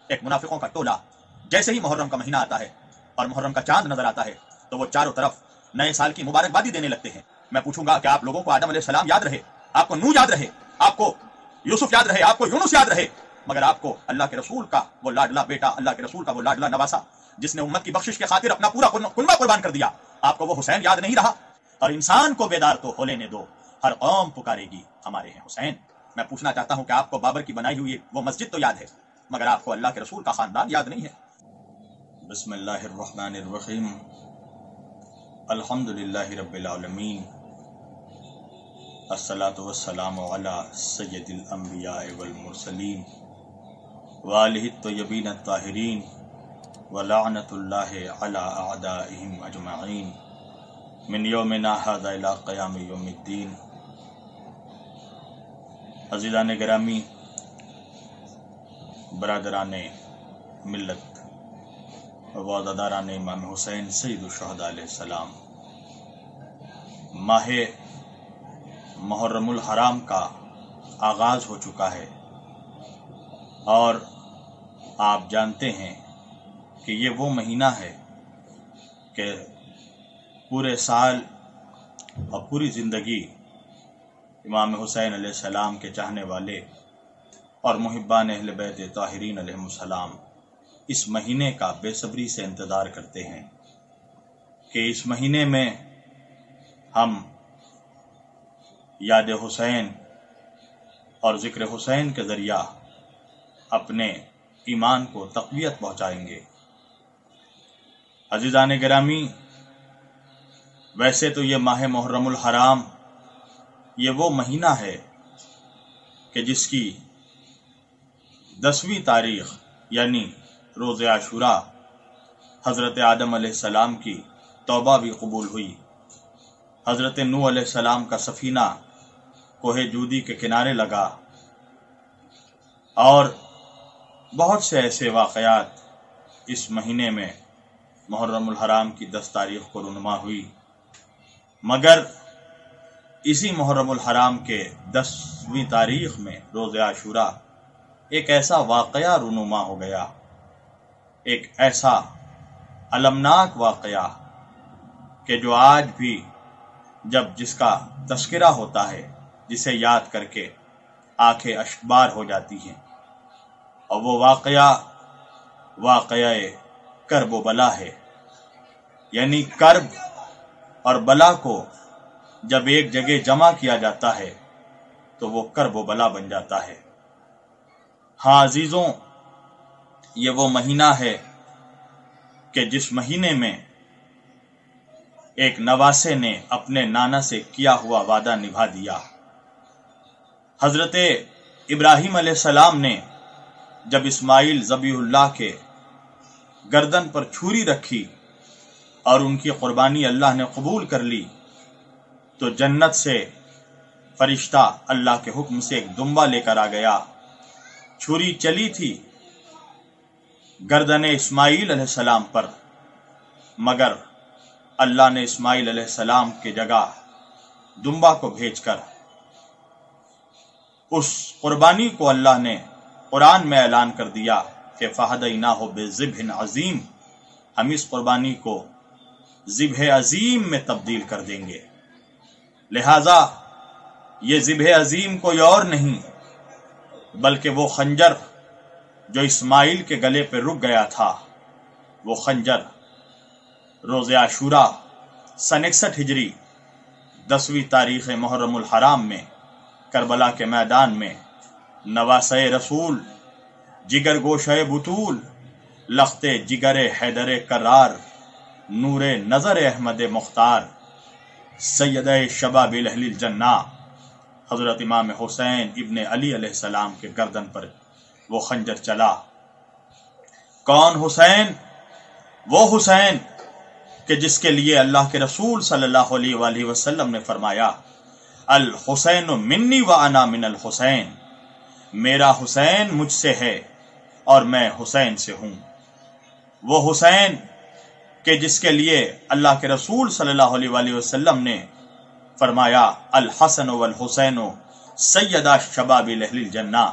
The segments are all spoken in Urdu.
ایک منافقوں کا ٹولہ جیسے ہی محرم کا مہینہ آتا ہے اور محرم کا چاند نظر آتا ہے تو وہ چاروں طرف نئے سال کی مبارکبادی دینے لگتے ہیں۔ میں پوچھوں گا کہ آپ لوگوں کو آدم علیہ السلام یاد رہے، آپ کو نوح یاد رہے، آپ کو یوسف یاد رہے، آپ کو یونس یاد رہے، مگر آپ کو اللہ کے رسول کا وہ لاڈلا بیٹا، اللہ کے رسول کا وہ لاڈلا نواسا جس نے امت کی بخشش کے خاطر اپنا پورا کنبہ قربان کر دیا، آپ کو وہ حسین یاد نہیں رہا؟ اور انسان کو بیدار تو ہو لینے دو، ہر قوم پکارے گی ہمارے ہیں حسین۔ میں پوچھنا چاہتا ہوں کہ آپ کو بابر کی بنائی ہوئی وہ مسجد تو یاد ہے، مگر آپ کو اللہ کے رسول کا خاندان یاد نہیں ہے۔ بسم اللہ الرحمن الرحیم، الحمدللہ رب العالمین، الصلاۃ والسلام علی سید الانبیاء والمرسلین وآلہ الطیبین الطاہرین ولعنۃ اللہ علی اعدائہم اجمعین من یومنا ھذا الی قیام یوم الدین۔ عزیزان گرامی، برادران ملت و عزاداران امام حسین سید الشہداء علیہ السلام، ماہ محرم الحرام کا آغاز ہو چکا ہے اور آپ جانتے ہیں کہ یہ وہ مہینہ ہے کہ پورے سال اور پوری زندگی امام حسین علیہ السلام کے چاہنے والے اور محبان اہل بیت طاہرین علیہ السلام اس مہینے کا بے صبری سے انتظار کرتے ہیں کہ اس مہینے میں ہم یاد حسین اور ذکر حسین کے ذریعہ اپنے ایمان کو تقویت پہنچائیں گے۔ عزیزان گرامی، ویسے تو یہ ماہ محرم الحرام یہ وہ مہینہ ہے کہ جس کی 10ویں تاریخ یعنی روز عاشوراء حضرت آدم علیہ السلام کی توبہ بھی قبول ہوئی، حضرت نوح علیہ السلام کا سفینہ کوہ جودی کے کنارے لگا، اور بہت سے ایسے واقعات اس مہینے میں محرم الحرام کی 10 تاریخ کو رونما ہوئی۔ مگر اسی محرم الحرام کے 10ویں تاریخ میں روز عاشوراء ایک ایسا واقعہ رونما ہو گیا، ایک ایسا المناک واقعہ کہ جو آج بھی جب جس کا تذکرہ ہوتا ہے، جسے یاد کر کے آنکھیں اشکبار ہو جاتی ہیں، اور وہ واقعہ کرب و بلا ہے۔ یعنی کرب اور بلا کو جب ایک جگہ جمع کیا جاتا ہے تو وہ کرب و بلا بن جاتا ہے۔ ہاں عزیزوں، یہ وہ مہینہ ہے کہ جس مہینے میں ایک نواسے نے اپنے نانا سے کیا ہوا وعدہ نبھا دیا۔ حضرت ابراہیم علیہ السلام نے جب اسماعیل ذبیح اللہ کے گردن پر چھری رکھی اور ان کی قربانی اللہ نے قبول کر لی، تو جنت سے فرشتہ اللہ کے حکم سے ایک دمبا لے کر آ گیا۔ چھری چلی تھی گردن اسماعیل علیہ السلام پر، مگر اللہ نے اسماعیل علیہ السلام کی جگہ دمبا کو بھیج کر اس قربانی کو اللہ نے قرآن میں اعلان کر دیا کہ فَهَدَيْنَاهُ بِذِبْحٍ عَظِيمٍ، ہم اس قربانی کو ذبح عظیم میں تبدیل کر دیں گے۔ لہذا یہ ذبح عظیم کوئی اور نہیں بلکہ وہ خنجر جو اسماعیل کے گلے پہ رک گیا تھا، وہ خنجر روز عاشوراء سن 61 ہجری 10ویں تاریخ محرم الحرام میں کربلا کے میدان میں نواسہ رسول، جگر گوشہ بطول، لخت جگر حیدر کرار، نور نظر احمد مختار، سید شباب اہل الجنہ حضرت امام حسین ابن علی علیہ السلام کے گردن پر وہ خنجر چلا۔ کون حسین؟ وہ حسین کہ جس کے لیے اللہ کے رسول صلی اللہ علیہ وآلہ وسلم نے فرمایا، الحسین منی وانا من الحسین، میرا حسین مجھ سے ہے اور میں حسین سے ہوں۔ وہ حسین کہ جس کے لیے اللہ کے رسول صلی اللہ علیہ وآلہ وسلم نے فرمایا، الحسن والحسین سیدا شباب اہل الجنہ،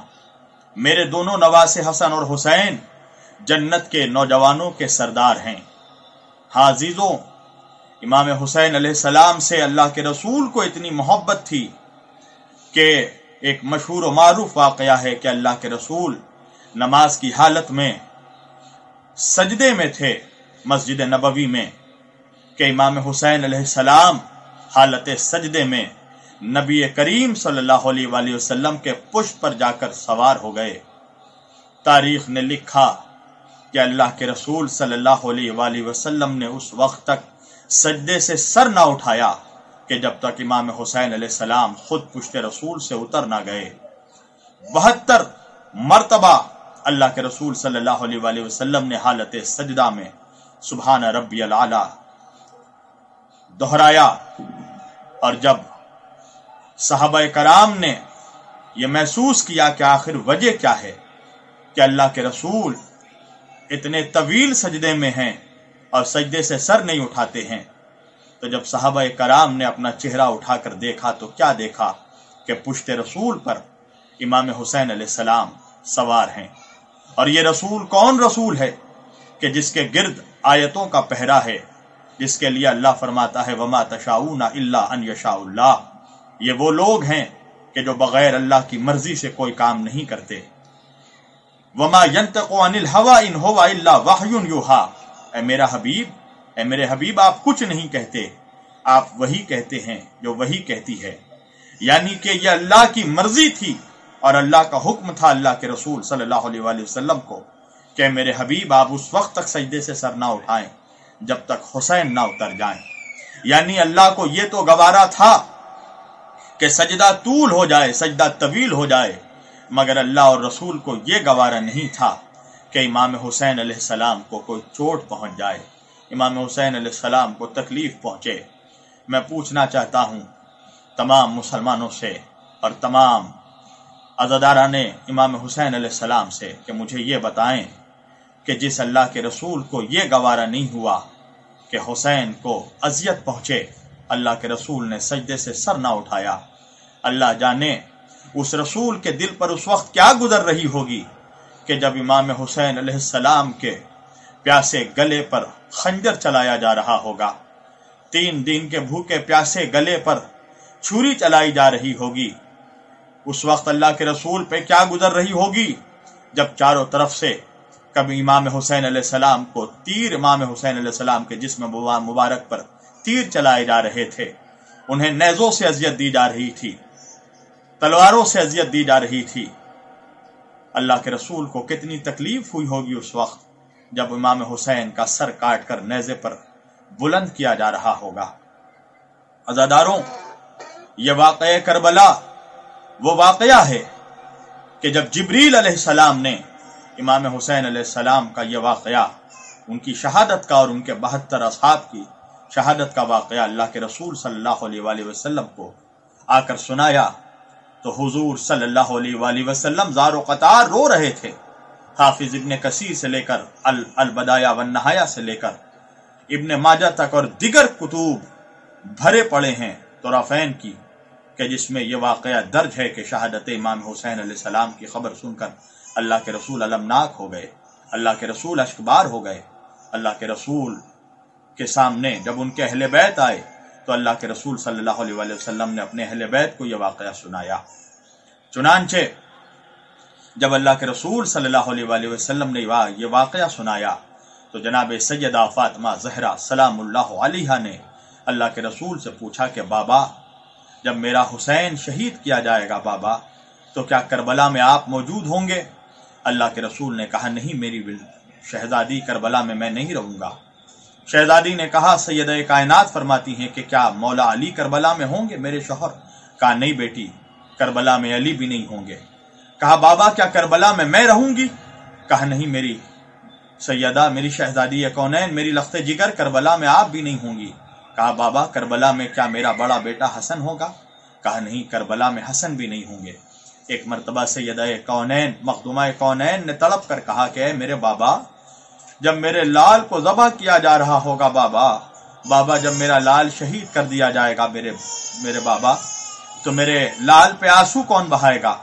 میرے دونوں نواسے حسن اور حسین جنت کے نوجوانوں کے سردار ہیں۔ ہاں عزیزوں، امام حسین علیہ السلام سے اللہ کے رسول کو اتنی محبت تھی کہ ایک مشہور و معروف واقعہ ہے کہ اللہ کے رسول نماز کی حالت میں سجدے میں تھے مسجد نبوی میں، کہ امام حسین علیہ السلام حالت سجدے میں نبی کریم صلی اللہ علیہ وآلہ وسلم کے پشت پر جا کر سوار ہو گئے۔ تاریخ نے لکھا کہ اللہ کے رسول صلی اللہ علیہ وآلہ وسلم نے اس وقت تک سجدے سے سر نہ اٹھایا کہ جب تک امام حسین علیہ السلام خود پشت رسول سے اتر نہ گئے۔ 72 مرتبہ اللہ کے رسول صلی اللہ علیہ وآلہ وسلم نے حالت سجدہ میں سبحان ربی العلی دہرایا، اور جب صحابہ کرام نے یہ محسوس کیا کہ آخر وجہ کیا ہے کہ اللہ کے رسول اتنے طویل سجدے میں ہیں اور سجدے سے سر نہیں اٹھاتے ہیں، تو جب صحابہ کرام نے اپنا چہرہ اٹھا کر دیکھا تو کیا دیکھا کہ پشت رسول پر امام حسین علیہ السلام سوار ہیں۔ اور یہ رسول کون رسول ہے کہ جس کے گرد آیتوں کا پہرا ہے، جس کے لیے اللہ فرماتا ہے وما تشاؤون الا ان یشاء اللہ۔ یہ وہ لوگ ہیں کہ جو بغیر اللہ کی مرضی سے کوئی کام نہیں کرتے۔ وما ينطق عن الهوى ان هو الا وحی یوحى، اے میرے حبیب آپ کچھ نہیں کہتے، آپ وہی کہتے ہیں جو وہی کہتی ہے۔ یعنی کہ یہ اللہ کی مرضی تھی اور اللہ کا حکم تھا اللہ کے رسول صلی اللہ علیہ وآلہ وسلم کو کہ میرے حبیب آپ اس وقت تک سجدے سے سر نہ اٹھائیں جب تک حسین نہ اتر جائیں۔ یعنی اللہ کو یہ تو گوارا تھا کہ سجدہ طول ہو جائے، سجدہ طویل ہو جائے، مگر اللہ اور رسول کو یہ گوارا نہیں تھا کہ امام حسین علیہ السلام کو کوئی چوٹ پہنچ جائے، امام حسین علیہ السلام کو تکلیف پہنچے۔ میں پوچھنا چاہتا ہوں تمام مسلمانوں سے اور تمام عزاداران امام حسین علیہ السلام سے کہ مجھے یہ بتائیں کہ جس اللہ کے رسول کو یہ گوارا نہیں ہوا کہ حسین کو اذیت پہنچے، اللہ کے رسول نے سجدے سے سر نہ اٹھایا، اللہ جانے اس رسول کے دل پر اس وقت کیا گزر رہی ہوگی کہ جب امام حسین علیہ السلام کے پیاسے گلے پر خنجر چلایا جا رہا ہوگا، 3 دن کے بھوکے پیاسے گلے پر چھری چلائی جا رہی ہوگی، اس وقت اللہ کے رسول پہ کیا گزر رہی ہوگی جب چاروں طرف سے کبھی امام حسین علیہ السلام کو تیر، امام حسین علیہ السلام کے جسم مبارک پر تیر چلائے جا رہے تھے، انہیں نیزوں سے اذیت دی جا رہی تھی، تلواروں سے اذیت دی جا رہی تھی۔ اللہ کے رسول کو کتنی تکلیف ہوئی ہوگی اس وقت جب امام حسین کا سر کاٹ کر نیزے پر بلند کیا جا رہا ہوگا۔ عزاداروں، یہ واقعہ کربلا وہ واقعہ ہے کہ جب جبریل علیہ السلام نے امام حسین علیہ السلام کا یہ واقعہ، ان کی شہادت کا اور ان کے 72 اصحاب کی شہادت کا واقعہ اللہ کے رسول صلی اللہ علیہ وآلہ وسلم کو آ کر سنایا تو حضور صلی اللہ علیہ وآلہ وسلم زار و قطار رو رہے تھے۔ حافظ ابن کثیر سے لے کر البدایہ والنہایہ سے لے کر ابن ماجہ تک اور دیگر کتب بھرے پڑے ہیں طرفین کی کہ جس میں یہ واقعہ درج ہے کہ شہادت امام حسین علیہ السلام کی خبر سن کر اللہ کے رسول المناک ہو گئے، اللہ کے رسول اشکبار ہو گئے۔ اللہ کے رسول کے سامنے جب ان کے اہل بیت آئے تو اللہ کے رسول صلی اللہ علیہ وآلہ وسلم نے اپنے اہل بیت کو یہ واقعہ سنایا۔ چنانچہ جب اللہ کے رسول صلی اللہ علیہ وآلہ وسلم نے یہ واقعہ سنایا تو جناب سیدہ فاطمہ زہرا سلام اللہ علیہا نے اللہ کے رسول سے پوچھا کہ بابا، جب میرا حسین شہید کیا جائے گا بابا تو کیا کربلا میں آپ موجود ہوں گے؟ اللہ کے رسول نے کہا نہیں، میری شہزادی کربلا میں نہیں رہوں گا۔ شہزادی نے کہا سیدہ کائنات فرماتی ہیں کہ کیا مولا علی کربلا میں ہوں گے میرے شوہر؟ کہا نہیں بیٹی، کربلا میں علی بھی نہیں ہوں گے۔ کہا بابا کیا کربلا میں رہوں گی؟ کہا نہیں میری سیدہ، میری شہزادی کونین، میری لخت جگر، کربلا میں آپ بھی نہیں ہوں گی۔ کہا بابا کربلا میں کیا میرا بڑا بیٹا حسن ہوگا؟ کہا نہیں، کربلا میں حسن بھی نہیں ہوں گے۔ ایک مرتبہ سیدہ کونین مخدومہ کونین نے تڑپ کر کہا کہ اے میرے بابا، جب میرے لال کو ذبح کیا جا رہا ہوگا بابا جب میرا لال شہید کر دیا جائے گا میرے بابا، تو میرے لال پہ آنسو کون بہائے گا؟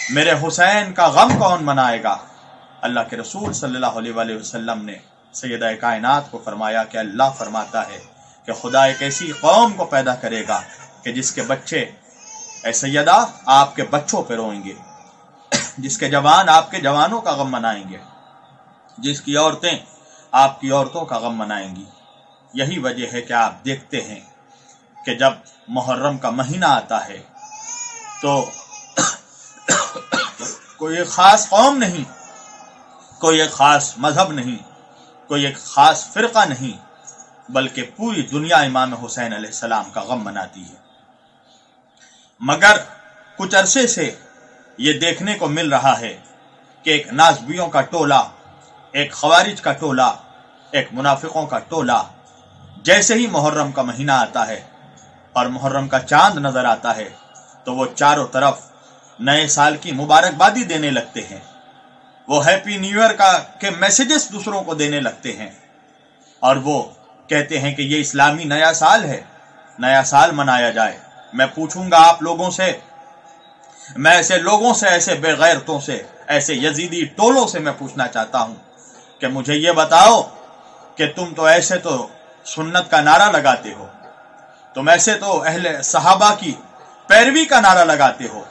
میرے حسین کا غم کون منائے گا؟ اللہ کے رسول صلی اللہ علیہ وسلم نے سیدہ کائنات کو فرمایا کہ اللہ فرماتا ہے کہ خدا ایک ایسی قوم کو پیدا کرے گا کہ جس کے بچے اے سیدہ آپ کے بچوں پہ روئیں گے، جس کے جوان آپ کے جوانوں کا غم منائیں گے، جس کی عورتیں آپ کی عورتوں کا غم منائیں گی۔ یہی وجہ ہے کہ آپ دیکھتے ہیں کہ جب محرم کا مہینہ آتا ہے تو کوئی ایک خاص قوم نہیں، کوئی ایک خاص مذہب نہیں، کوئی ایک خاص فرقہ نہیں، بلکہ پوری دنیا امام حسین علیہ السلام کا غم مناتی ہے۔ مگر کچھ عرصے سے یہ دیکھنے کو مل رہا ہے کہ ایک نازبیوں کا ٹولہ، ایک خوارج کا ٹولہ، ایک منافقوں کا ٹولہ جیسے ہی محرم کا مہینہ آتا ہے اور محرم کا چاند نظر آتا ہے تو وہ چاروں طرف نئے سال کی مبارکبادی دینے لگتے ہیں، وہ ہیپی نیو ایئر کے میسیجز دوسروں کو دینے لگتے ہیں، اور وہ کہتے ہیں کہ یہ اسلامی نیا سال ہے، نیا سال منایا جائے۔ میں پوچھوں گا آپ لوگوں سے، میں ایسے لوگوں سے، ایسے بے غیرتوں سے، ایسے یزیدی ٹولوں سے میں پوچھنا چاہتا ہوں کہ مجھے یہ بتاؤ کہ تم تو ایسے تو سنت کا نعرہ لگاتے ہو، تم ایسے تو اہل صحابہ کی پیروی کا نعرہ لگاتے ہو،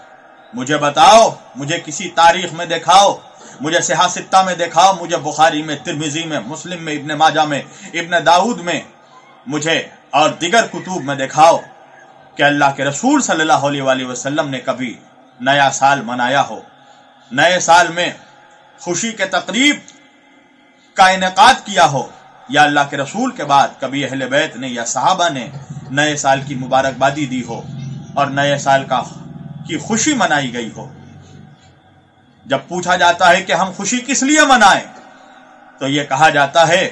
مجھے بتاؤ، مجھے کسی تاریخ میں دکھاؤ، مجھے صحیح ستہ میں دکھاؤ، مجھے بخاری میں، ترمذی میں، مسلم میں، ابن ماجہ میں، ابن داؤد میں، مجھے اور دیگر کتب میں دکھاؤ کہ اللہ کے رسول صلی اللہ علیہ وسلم نے کبھی نیا سال منایا ہو، نئے سال میں خوشی کے تقریب کا انعقاد کیا ہو، یا اللہ کے رسول کے بعد کبھی اہل بیت نے یا صحابہ نے نئے سال کی مبارکبادی دی ہو اور نئے سال کی خوشی منائی گئی ہو۔ جب پوچھا جاتا ہے کہ ہم خوشی کس لیے منائیں تو یہ کہا جاتا ہے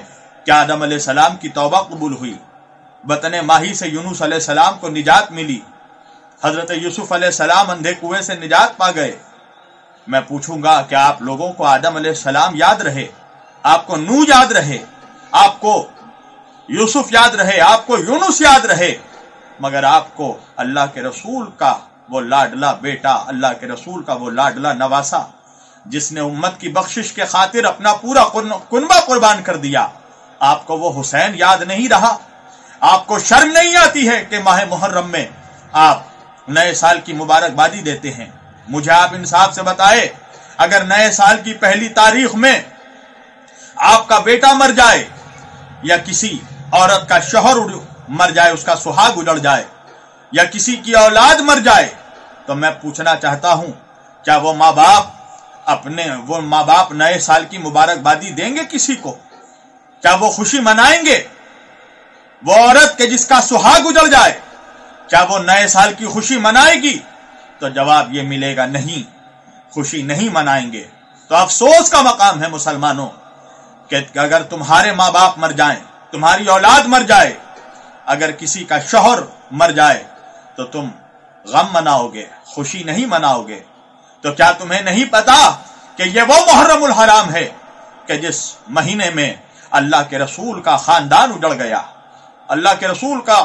کہ آدم علیہ السلام کی توبہ قبول ہوئی، بطن ماہی سے یونس علیہ السلام کو نجات ملی، حضرت یوسف علیہ السلام اندھے کنویں سے نجات پا گئے۔ میں پوچھوں گا کہ آپ لوگوں کو آدم علیہ السلام یاد رہے، آپ کو نوح یاد رہے، آپ کو یوسف یاد رہے، آپ کو یونس یاد رہے، مگر آپ کو اللہ کے رسول کا وہ لاڈلا بیٹا، اللہ کے رسول کا وہ لاڈلا نواسا جس نے امت کی بخشش کے خاطر اپنا پورا کنبہ قربان کر دیا، آپ کو وہ حسین یاد نہیں رہا؟ آپ کو شرم نہیں آتی ہے کہ ماہ محرم میں آپ نئے سال کی مبارکبادی دیتے ہیں؟ مجھے آپ انصاف سے بتائے، اگر نئے سال کی پہلی تاریخ میں آپ کا بیٹا مر جائے یا کسی عورت کا شوہر مر جائے، اس کا سہاگ اجڑ جائے، یا کسی کی اولاد مر جائے، تو میں پوچھنا چاہتا ہوں کیا وہ ماں باپ نئے سال کی مبارکبادی دیں گے کسی کو؟ کیا وہ خوشی منائیں گے؟ وہ عورت کہ جس کا سہاگ اجڑ جائے، کیا وہ نئے سال کی خوشی منائے گی؟ تو جواب یہ ملے گا نہیں، خوشی نہیں منائیں گے۔ تو افسوس کا مقام ہے مسلمانوں کہ اگر تمہارے ماں باپ مر جائیں، تمہاری اولاد مر جائے، اگر کسی کا شوہر مر جائے تو تم غم مناؤ گے، خوشی نہیں مناؤ گے۔ تو کیا تمہیں نہیں پتا کہ یہ وہ محرم الحرام ہے کہ جس مہینے میں اللہ کے رسول کا خاندان اجڑ گیا، اللہ کے رسول کا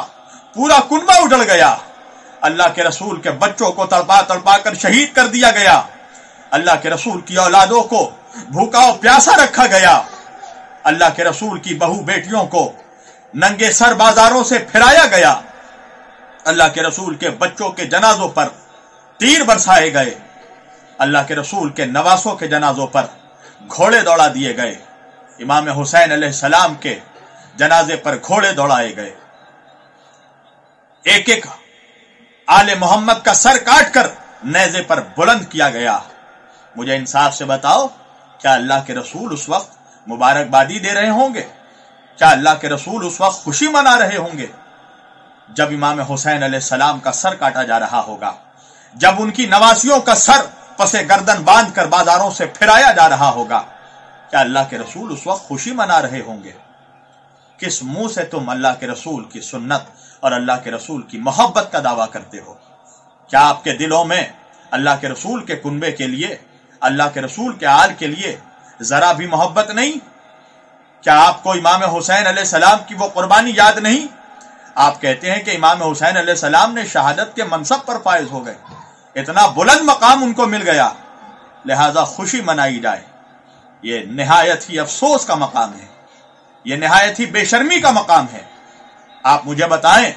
پورا کنبہ اجڑ گیا، اللہ کے رسول کے بچوں کو تڑپا تڑپا کر شہید کر دیا گیا، اللہ کے رسول کی اولادوں کو بھوکا و پیاسا رکھا گیا، اللہ کے رسول کی بہو بیٹیوں کو ننگے سر بازاروں سے پھرایا گیا، اللہ کے رسول کے بچوں کے جنازوں پر تیر برسائے گئے، اللہ کے رسول کے نواسوں کے جنازوں پر گھوڑے دوڑا دیے گئے، امام حسین علیہ السلام کے جنازے پر گھوڑے دوڑائے گئے، ایک ایک آل محمد کا سر کاٹ کر نیزے پر بلند کیا گیا۔ مجھے انصاف سے بتاؤ، کیا اللہ کے رسول اس وقت مبارکبادی دے رہے ہوں گے؟ کیا اللہ کے رسول اس وقت خوشی منا رہے ہوں گے؟ جب امام حسین علیہ السلام کا سر کاٹا جا رہا ہوگا، جب ان کی نواسیوں کا سر پسے گردن باندھ کر بازاروں سے پھرایا جا رہا ہوگا، کیا اللہ کے رسول اس وقت خوشی منا رہے ہوں گے؟ کس منہ سے تم اللہ کے رسول کی سنت اور اللہ کے رسول کی محبت کا دعویٰ کرتے ہو؟ کیا آپ کے دلوں میں اللہ کے رسول کے کنبے کے لیے، اللہ کے رسول کے آل کے لیے ذرا بھی محبت نہیں؟ کیا آپ کو امام حسین علیہ السلام کی وہ قربانی یاد نہیں؟ آپ کہتے ہیں کہ امام حسین علیہ السلام نے شہادت کے منصب پر فائز ہو گئے، اتنا بلند مقام ان کو مل گیا، لہذا خوشی منائی جائے۔ یہ نہایت ہی افسوس کا مقام ہے، یہ نہایت ہی بے شرمی کا مقام ہے۔ آپ مجھے بتائیں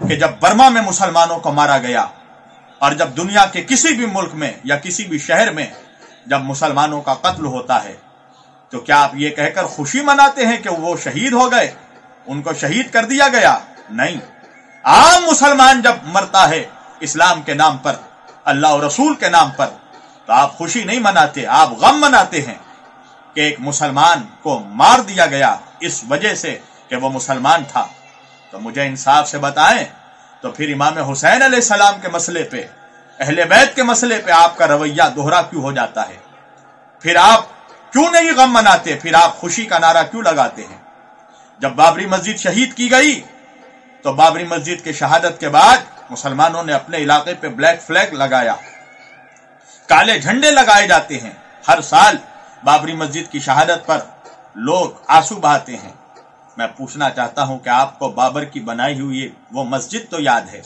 کہ جب برما میں مسلمانوں کو مارا گیا اور جب دنیا کے کسی بھی ملک میں یا کسی بھی شہر میں جب مسلمانوں کا قتل ہوتا ہے تو کیا آپ یہ کہہ کر خوشی مناتے ہیں کہ وہ شہید ہو گئے، ان کو شہید کر دیا گیا؟ نہیں، عام مسلمان جب مرتا ہے اسلام کے نام پر، اللہ اور رسول کے نام پر، تو آپ خوشی نہیں مناتے، آپ غم مناتے ہیں کہ ایک مسلمان کو مار دیا گیا اس وجہ سے کہ وہ مسلمان تھا۔ تو مجھے انصاف سے بتائیں، تو پھر امام حسین علیہ السلام کے مسئلے پہ، اہل بیت کے مسئلے پہ آپ کا رویہ دوہرا کیوں ہو جاتا ہے؟ پھر آپ کیوں نہیں غم مناتے؟ پھر آپ خوشی کا نعرہ کیوں لگاتے ہیں؟ جب بابری مسجد شہید کی گئی تو بابری مسجد کی شہادت کے بعد مسلمانوں نے اپنے علاقے پہ بلیک فلیگ لگایا، کالے جھنڈے لگائے جاتے ہیں، ہر سال بابری مسجد کی شہادت پر لوگ آنسو بہاتے ہیں۔ میں پوچھنا چاہتا ہوں کہ آپ کو بابر کی بنائی ہوئی وہ مسجد تو یاد ہے،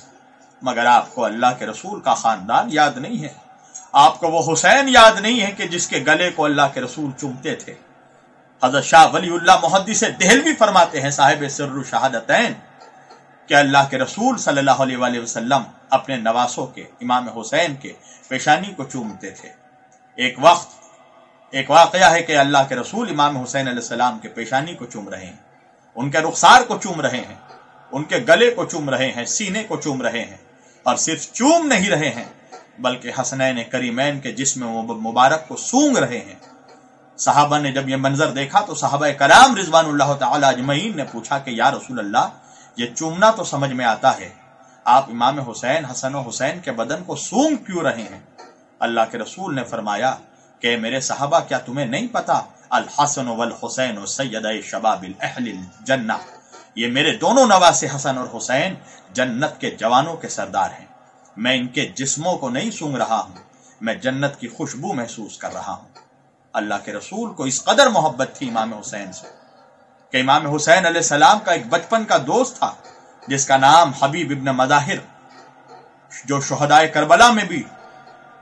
مگر آپ کو اللہ کے رسول کا خاندان یاد نہیں ہے، آپ کو وہ حسین یاد نہیں ہے کہ جس کے گلے کو اللہ کے رسول چومتے تھے۔ حضرت شاہ ولی اللہ محدث دہلوی فرماتے ہیں، صاحب سر الشہادتین، کہ اللہ کے رسول صلی اللہ علیہ وآلہ وسلم اپنے نواسوں کے، امام حسین کے پیشانی کو چومتے تھے۔ ایک واقعہ ہے کہ اللہ کے رسول امام حسین علیہ السلام کے پیشانی کو چوم رہے ہیں، ان کے رخسار کو چوم رہے ہیں، ان کے گلے کو چوم رہے ہیں، سینے کو چوم رہے ہیں، اور صرف چوم نہیں رہے ہیں بلکہ حسنین کریمین کے جسم مبارک کو سونگ رہے ہیں۔ صحابہ نے جب یہ منظر دیکھا تو صحابہ کرام رضوان اللہ تعالی اجمعین نے پوچھا کہ یا رسول اللہ، یہ چومنا تو سمجھ میں آتا ہے، آپ امام حسین، حسن و حسین کے بدن کو سونگ کیوں رہے ہیں؟ اللہ کے رسول نے فرمایا کہ میرے صحابہ، کیا تمہیں نہیں پتا الحسن والحسین سیدی شباب اہل الجنہ، یہ میرے دونوں نواسے حسن اور حسین جنت کے جوانوں کے سردار ہیں، میں ان کے جسموں کو نہیں سونگ رہا ہوں، میں جنت کی خوشبو محسوس کر رہا ہوں۔ اللہ کے رسول کو اس قدر محبت تھی امام حسین سے کہ امام حسین علیہ السلام کا ایک بچپن کا دوست تھا جس کا نام حبیب ابن مظاہر، جو شہدائے کربلا میں بھی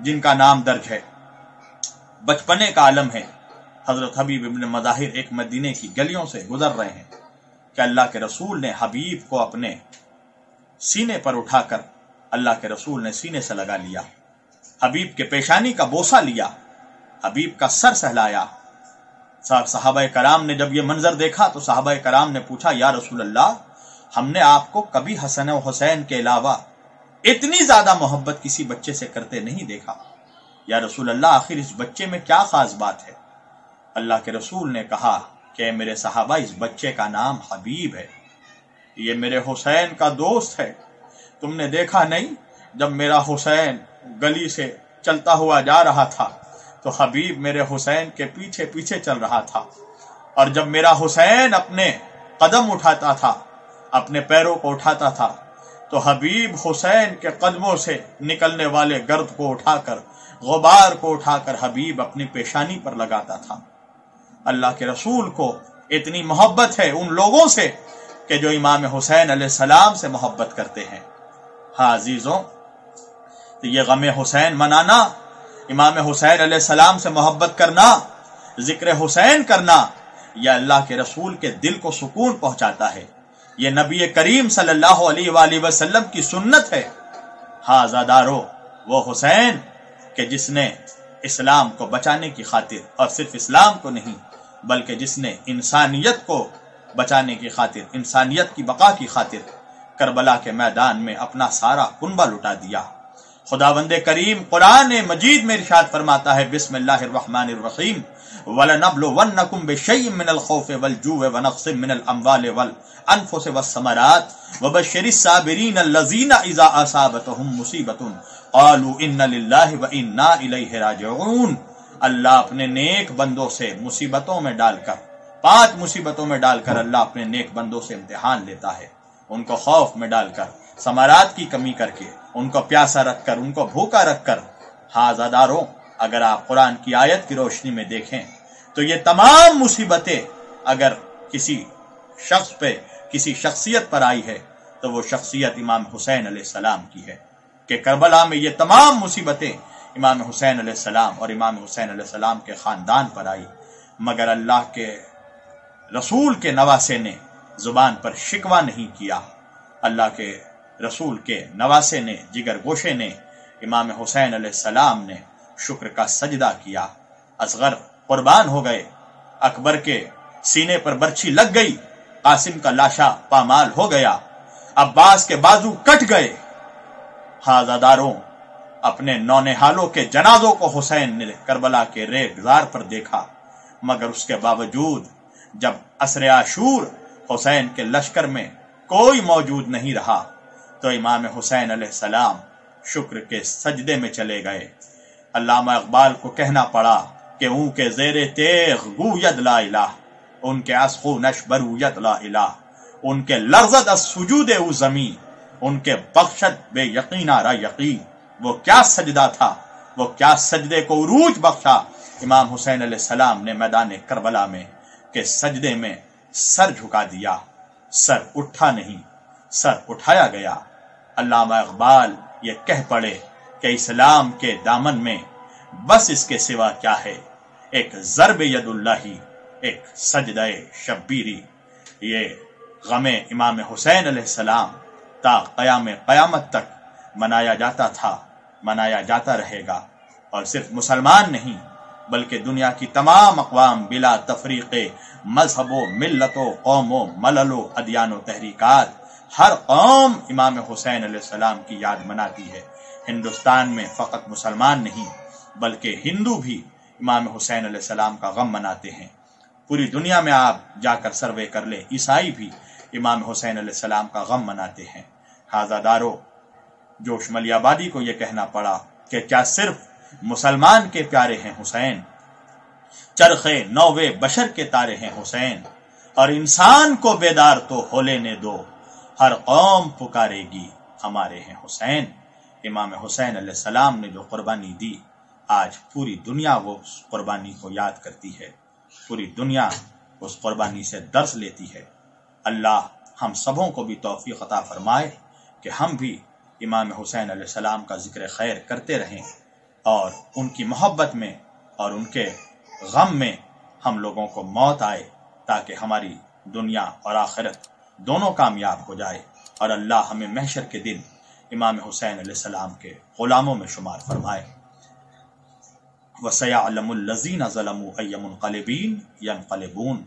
جن کا نام درج ہے، بچپنے کا عالم ہے۔ حضرت حبیب ابن مظاہر ایک مدینے کی گلیوں سے گزر رہے ہیں کہ اللہ کے رسول نے حبیب کو اپنے سینے پر اٹھا کر اللہ کے رسول نے سینے سے لگا لیا، حبیب کے پیشانی کا بوسہ لیا، حبیب کا سر سہلایا۔ صحابہ کرام نے جب یہ منظر دیکھا تو صحابہ کرام نے پوچھا، یا رسول اللہ، ہم نے آپ کو کبھی حسن و حسین کے علاوہ اتنی زیادہ محبت کسی بچے سے کرتے نہیں دیکھا، یا رسول اللہ، آخر اس بچے میں کیا خاص بات ہے؟ اللہ کے رسول نے کہا کہ میرے صحابہ، اس بچے کا نام حبیب ہے، یہ میرے حسین کا دوست ہے۔ تم نے دیکھا نہیں جب میرا حسین گلی سے چلتا ہوا جا رہا تھا تو حبیب میرے حسین کے پیچھے پیچھے چل رہا تھا، اور جب میرا حسین اپنے قدم اٹھاتا تھا، اپنے پیروں کو اٹھاتا تھا، تو حبیب حسین کے قدموں سے نکلنے والے گرد کو اٹھا کر، غبار کو اٹھا کر حبیب اپنی پیشانی پر لگاتا تھا۔ اللہ کے رسول کو اتنی محبت ہے ان لوگوں سے کہ جو امام حسین علیہ السلام سے محبت کرتے ہیں۔ ہاں عزیزوں، یہ غم حسین منانا، امام حسین علیہ السلام سے محبت کرنا، ذکر حسین کرنا، یہ اللہ کے رسول کے دل کو سکون پہنچاتا ہے، یہ نبی کریم صلی اللہ علیہ وآلہ وسلم کی سنت ہے۔ ہاں زادارو، وہ حسین کہ جس نے اسلام کو بچانے کی خاطر، اور صرف اسلام کو نہیں بلکہ جس نے انسانیت کو بچانے کی خاطر، انسانیت کی بقا کی خاطر کربلا کے میدان میں اپنا سارا کنبہ لٹا دیا۔ خداوند کریم قرآن مجید میں ارشاد فرماتا ہے، بسم اللہ الرحمن الرحیم، وَلَنَبْلُوَنَّكُمْ بِشَيْءٍ مِّنَ الْخَوْفِ وَالْجُوعِ وَنَقْصٍ مِّنَ الْأَمْوَالِ وَالْأَنفُسِ وَالثَّمَرَاتِ وَبَشِّرِ الصَّابِرِينَ الَّذِينَ إِذَا أَصَابَتْهُمْ مُصِيبَةٌ قَالُوا إِنَّ لِلَّهِ وَإِنَّا إِلَيْهِ راجعون۔ اللہ اپنے نیک بندوں سے مصیبتوں میں ڈال کر، 5 مصیبتوں میں ڈال کر اللہ اپنے نیک بندوں سے امتحان لیتا ہے، ان کو خوف میں ڈال کر، ثمرات کی کمی کر کے، ان کو پیاسا رکھ کر، ان کو بھوکا رکھ کر۔ ہاں زاداروں، اگر آپ قرآن کی آیت کی روشنی میں دیکھیں تو یہ تمام مصیبتیں اگر کسی شخص پہ، کسی شخصیت پر آئی ہے تو وہ شخصیت امام حسین علیہ السلام کی ہے، کہ کربلا میں یہ تمام مصیبتیں امام حسین علیہ السلام اور امام حسین علیہ السلام کے خاندان پر آئی۔ مگر اللہ کے رسول کے نواسے نے زبان پر شکوہ نہیں کیا۔ اللہ کے رسول کے نواسے نے، جگر گوشے نے، امام حسین علیہ السلام نے شکر کا سجدہ کیا۔ اصغر قربان ہو گئے، اکبر کے سینے پر برچھی لگ گئی، قاسم کا لاشا پامال ہو گیا، عباس کے بازو کٹ گئے۔ حاضاداروں، اپنے نونہالوں کے جنازوں کو حسین نے کربلا کے ریگ زار پر دیکھا، مگر اس کے باوجود جب عصر عاشور حسین کے لشکر میں کوئی موجود نہیں رہا تو امام حسین علیہ السلام شکر کے سجدے میں چلے گئے۔ علامہ اقبال کو کہنا پڑا کہ اون کے زیر تیغ گوید لا الہ، ان کے اسخو نش بروید لا الہ، ان کے لرزد از سجود او زمین، ان کے بخشت بے یقینا را یقین۔ وہ کیا سجدہ تھا، وہ کیا سجدے کو عروج بخشا امام حسین علیہ السلام نے میدان کربلا میں، کہ سجدے میں سر جھکا دیا، سر اٹھا نہیں، سر اٹھایا گیا۔ علامہ اقبال یہ کہہ پڑے کہ اسلام کے دامن میں بس اس کے سوا کیا ہے، ایک ضرب ید اللہ، ایک سجدہ شبیری۔ یہ غم امام حسین علیہ السلام تا قیام قیامت تک منایا جاتا تھا، منایا جاتا رہے گا، اور صرف مسلمان نہیں بلکہ دنیا کی تمام اقوام بلا تفریق مذہب و ملت و قوم و ملل و ادیان و تحریکات، ہر قوم امام حسین علیہ السلام کی یاد مناتی ہے۔ ہندوستان میں فقط مسلمان نہیں بلکہ ہندو بھی امام حسین علیہ السلام کا غم مناتے ہیں۔ پوری دنیا میں آپ جا کر سروے کر لیں، عیسائی بھی امام حسین علیہ السلام کا غم مناتے ہیں۔ حاضادارو، جوش ملی آبادی کو یہ کہنا پڑا کہ کیا صرف مسلمان کے پیارے ہیں حسین؟ چرخے نوے بشر کے تارے ہیں حسین، اور انسان کو بیدار تو ہو لینے دو، ہر قوم پکارے گی ہمارے ہیں حسین۔ امام حسین علیہ السلام نے جو قربانی دی، آج پوری دنیا وہ اس قربانی کو یاد کرتی ہے، پوری دنیا اس قربانی سے درس لیتی ہے۔ اللہ ہم سبوں کو بھی توفیق عطا فرمائے کہ ہم بھی امام حسین علیہ السلام کا ذکر خیر کرتے رہیں، اور ان کی محبت میں اور ان کے غم میں ہم لوگوں کو موت آئے، تاکہ ہماری دنیا اور آخرت دونوں کامیاب ہو جائے، اور اللہ ہمیں محشر کے دن امام حسین علیہ السلام کے غلاموں میں شمار فرمائے۔ وَسَيَعْلَمُ الَّذِينَ ظَلَمُوا أَيَّ مُنقَلِبٍ يَنقَلِبُونَ۔